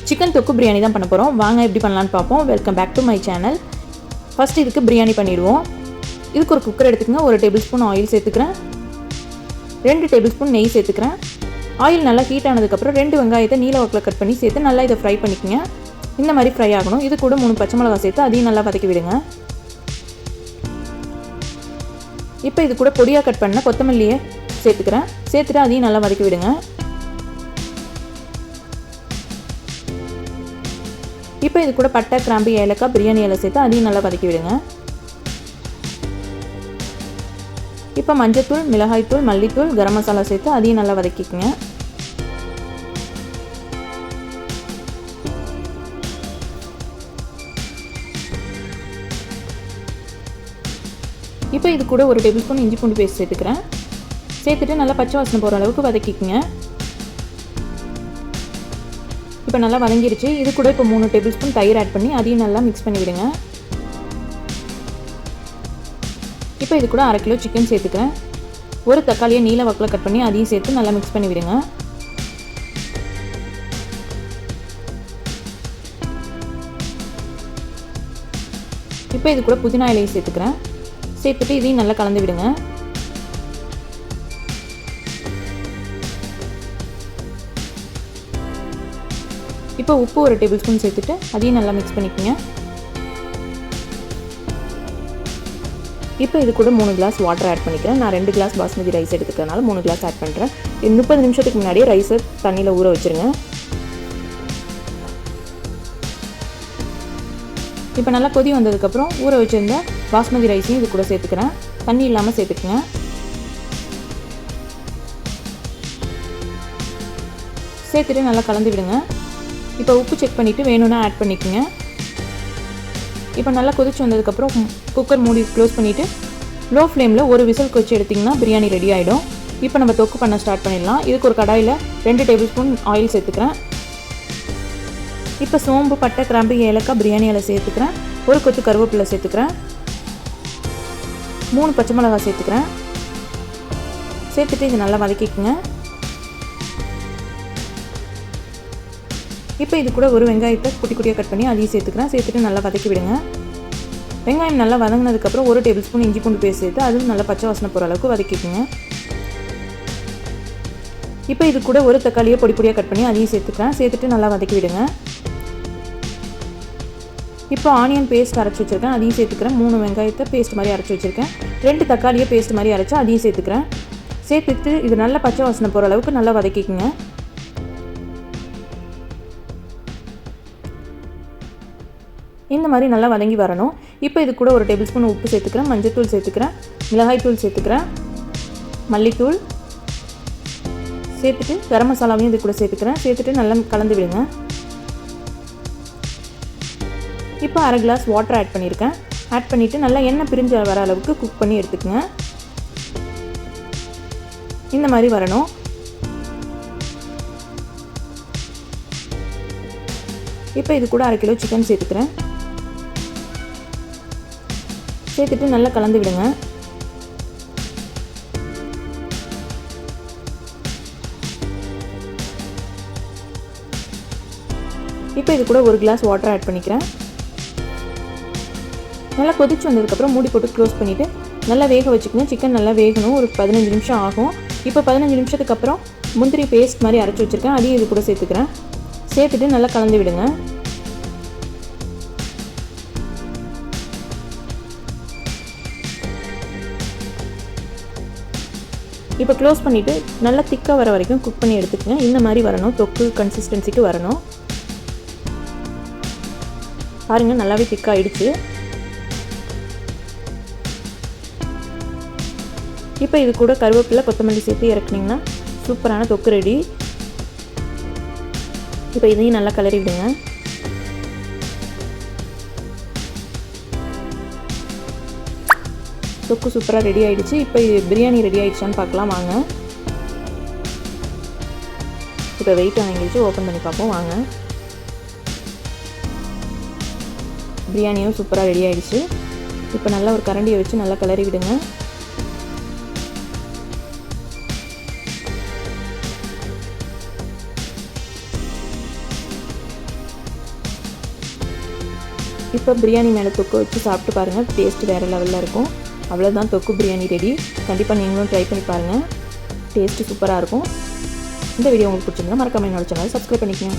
Chicken தொக்கு பிரியாணி தான் பண்ண போகிறோம். வாங்க எப்படி பண்ணலான்னு பார்ப்போம். Welcome back to my channel. First இதுக்கு பிரியாணி பண்ணிடுவோம். இதுக்கு ஒரு குக்கர் எடுத்துக்கங்க. 1 டேபிள் ஸ்பூன் ஆயில் சேர்த்துக்கிறேன். 2 டேபிள் ஸ்பூன் நெய் சேர்த்துக்கிறேன். ஆயில் நல்லா ஹீட் ஆனதுக்கப்புறம் 2 வெங்காயத்தை நீல வாக்கில் கட் பண்ணி சேர்த்து நல்லா இதை ஃப்ரை பண்ணிக்கோங்க. இந்த மாதிரி ஃப்ரை ஆகணும். இது கூட 3 பச்சை மிளகாய் சேர்த்து அதையும் நல்லா வதக்கி விடுங்க. இப்போ இது கூட பொடியாக கட் பண்ண கொத்தமல்லியை சேர்த்துக்கிறேன். சேர்த்துட்டு அதையும் நல்லா வதக்கி விடுங்க. இப்போ இது கூட பட்டை, கிராம்பு, ஏலக்காய், பிரியாணி இலை சேர்த்து அதையும் நல்லா வதக்கி விடுங்க. இப்போ மஞ்சத்தூள், மிளகாய்த்தூள், மல்லித்தூள், கரம் மசாலா சேர்த்து அதையும் நல்லா வதக்கிக்கோங்க. இப்போ இது கூட 1 டேபிள் ஸ்பூன் இஞ்சி பூண்டு பேஸ்ட் சேர்த்துக்கிறேன். சேர்த்துட்டு நல்லா பச்சை வாசனை போகிற அளவுக்கு வதக்கிக்கோங்க. இப்போ நல்லா வதங்கிருச்சு. இது கூட இப்போ 3 டேபிள் ஸ்பூன் தயிர் ஆட் பண்ணி அதையும் நல்லா மிக்ஸ் பண்ணி விடுங்க. இப்போ இது கூட 1/2 கிலோ சிக்கன் சேர்த்துக்கிறேன். ஒரு தக்காளியை நீல வாக்கில் கட் பண்ணி அதையும் சேர்த்து நல்லா மிக்ஸ் பண்ணி விடுங்க. இப்போ இது கூட புதினா இலையை சேர்த்துக்கிறேன். சேர்த்துட்டு இதையும் நல்லா கலந்து விடுங்க. இப்போ உப்பு 1 டேபிள் ஸ்பூன் சேர்த்துட்டு அதையும் நல்லா மிக்ஸ் பண்ணிக்கோங்க. இப்போ இது கூட 3 கிளாஸ் வாட்டர் ஆட் பண்ணிக்கிறேன். நான் 2 கிளாஸ் பாஸ்மதி ரைஸ் எடுத்துக்கிறதுனால 3 கிளாஸ் ஆட் பண்ணுறேன். 30 நிமிஷத்துக்கு முன்னாடியே ரைஸை தண்ணியில் ஊற வச்சுருங்க. இப்போ நல்லா கொதி வந்ததுக்கப்புறம் ஊற வச்சுருந்த பாஸ்மதி ரைஸையும் இது கூட சேர்த்துக்கிறேன். தண்ணி இல்லாமல் சேர்த்துக்குங்க. சேர்த்துட்டு நல்லா கலந்து விடுங்க. இப்போ உப்பு செக் பண்ணிவிட்டு வேணும்னா ஆட் பண்ணிக்கோங்க. இப்போ நல்லா கொதிச்சு வந்ததுக்கப்புறம் குக்கர் மூடி க்ளோஸ் பண்ணிவிட்டு லோ ஃப்ளேமில் ஒரு விசில் கொச்சி எடுத்திங்கன்னா பிரியாணி ரெடி ஆகிடும். இப்போ நம்ம தொக்கு பண்ண ஸ்டார்ட் பண்ணிடலாம். இதுக்கு ஒரு கடாயில் 2 டேபிள் ஸ்பூன் ஆயில் சேர்த்துக்கிறேன். இப்போ சோம்பு, பட்டை, கிராம்பு, ஏலக்காய், பிரியாணி இலை சேர்த்துக்கிறேன். ஒரு கொத்து கருவேப்பிலை சேர்த்துக்கிறேன். 3 பச்சை மிளகாய் சேர்த்துக்கிறேன். சேர்த்துட்டு இது நல்லா வதக்கிக்குங்க. இப்போ இது கூட ஒரு வெங்காயத்தை குட்டி குட்டியாக கட் பண்ணி அதையும் சேர்த்துக்கிறேன். சேர்த்துட்டு நல்லா வதக்கி விடுங்க. வெங்காயம் நல்லா வதங்கினதுக்கப்புறம் 1 டேபிள் ஸ்பூன் இஞ்சி பூண்டு பேஸ்ட் சேர்த்து அதுவும் நல்லா பச்சை வாசனை போகிற அளவுக்கு வதக்கிக்குங்க. இப்போ இது கூட ஒரு தக்காளியை பொடி பொடியாக கட் பண்ணி அதையும் சேர்த்துக்கிறேன். சேர்த்துட்டு நல்லா வதக்கி விடுங்க. இப்போ ஆனியன் பேஸ்ட் அரைச்சி வச்சுருக்கேன். அதையும் சேர்த்துக்கிறேன். 3 வெங்காயத்தை பேஸ்ட் மாதிரி அரைச்சி வச்சுருக்கேன். 2 தக்காளியை பேஸ்ட் மாதிரி அரைச்சி அதையும் சேர்த்துக்கிறேன். சேர்த்துட்டு இது நல்லா பச்சை வாசனை போகிற அளவுக்கு நல்லா வதக்கிக்குங்க. இந்த மாதிரி நல்லா வதங்கி வரணும். இப்போ இது கூட 1 டேபிள் ஸ்பூன் உப்பு சேர்த்துக்கிறேன். மஞ்சத்தூள் சேர்த்துக்கிறேன். மிளகாய்த்தூள் சேர்த்துக்கிறேன். மல்லித்தூள் சேர்த்துட்டு கரம் மசாலாவையும் இது கூட சேர்த்துக்கிறேன். சேர்த்துட்டு நல்லா கலந்து விடுங்க. இப்போ 1/2 கிளாஸ் வாட்டர் ஆட் பண்ணியிருக்கேன். ஆட் பண்ணிவிட்டு நல்லா எண்ணெய் பிரிஞ்சு வர அளவுக்கு குக் பண்ணி எடுத்துக்கங்க. இந்த மாதிரி வரணும். இப்போ இது கூட 1/2 கிலோ சிக்கன் சேர்த்துக்கிறேன். சேர்த்துட்டு நல்லா கலந்து விடுங்க. இப்போ இது கூட 1 கிளாஸ் வாட்டர் ஆட் பண்ணிக்கிறேன். நல்லா கொதிச்சு வந்ததுக்கப்புறம் மூடி போட்டு க்ளோஸ் பண்ணிவிட்டு நல்லா வேக வச்சுக்கோங்க. சிக்கன் நல்லா வேகணும். ஒரு 15 நிமிஷம் ஆகும். இப்போ 15 நிமிஷத்துக்கு அப்புறம் முந்திரி பேஸ்ட் மாதிரி அரைச்சி வச்சுருக்கேன். அதையும் இது கூட சேர்த்துக்கிறேன். சேர்த்துட்டு நல்லா கலந்து விடுங்க. இப்போ க்ளோஸ் பண்ணிவிட்டு நல்லா திக்காக வர வரைக்கும் குக் பண்ணி எடுத்துக்கங்க. இந்த மாதிரி வரணும். தொக்கு கன்சிஸ்டன்சிக்கு வரணும். பாருங்கள், நல்லாவே திக்காகிடுச்சு. இப்போ இது கூட கருவேப்பிலை, கொத்தமல்லி சேர்த்து இறக்குனிங்கன்னா சூப்பரான தொக்கு ரெடி. இப்போ இதையும் நல்லா கிளறி விடுங்க. தொக்கு சூப்பராக ரெடி ஆகிடுச்சு. இப்போ பிரியாணி ரெடி ஆகிடுச்சான்னு பார்க்கலாம் வாங்க. இப்போ வெயிட் வாங்கிடுச்சு. ஓப்பன் பண்ணி பார்ப்போம் வாங்க. பிரியாணியும் சூப்பராக ரெடி ஆகிடுச்சு. இப்போ நல்லா ஒரு கரண்டியை வச்சு நல்லா கிளறி விடுங்க. இப்போ பிரியாணி மேலே தொக்கு வச்சு சாப்பிட்டு பாருங்கள், டேஸ்ட் வேறு லெவலில் இருக்கும். அவ்வளோதான், தொக்கு பிரியாணி ரெடி. கண்டிப்பாக நீங்களும் ட்ரை பண்ணி பாருங்கள், டேஸ்ட்டு சூப்பராக இருக்கும். இந்த வீடியோ உங்களுக்கு பிடிச்சிருந்தா மறக்காம என்னோட சேனலை சப்ஸ்கிரைப் பண்ணிக்கங்க.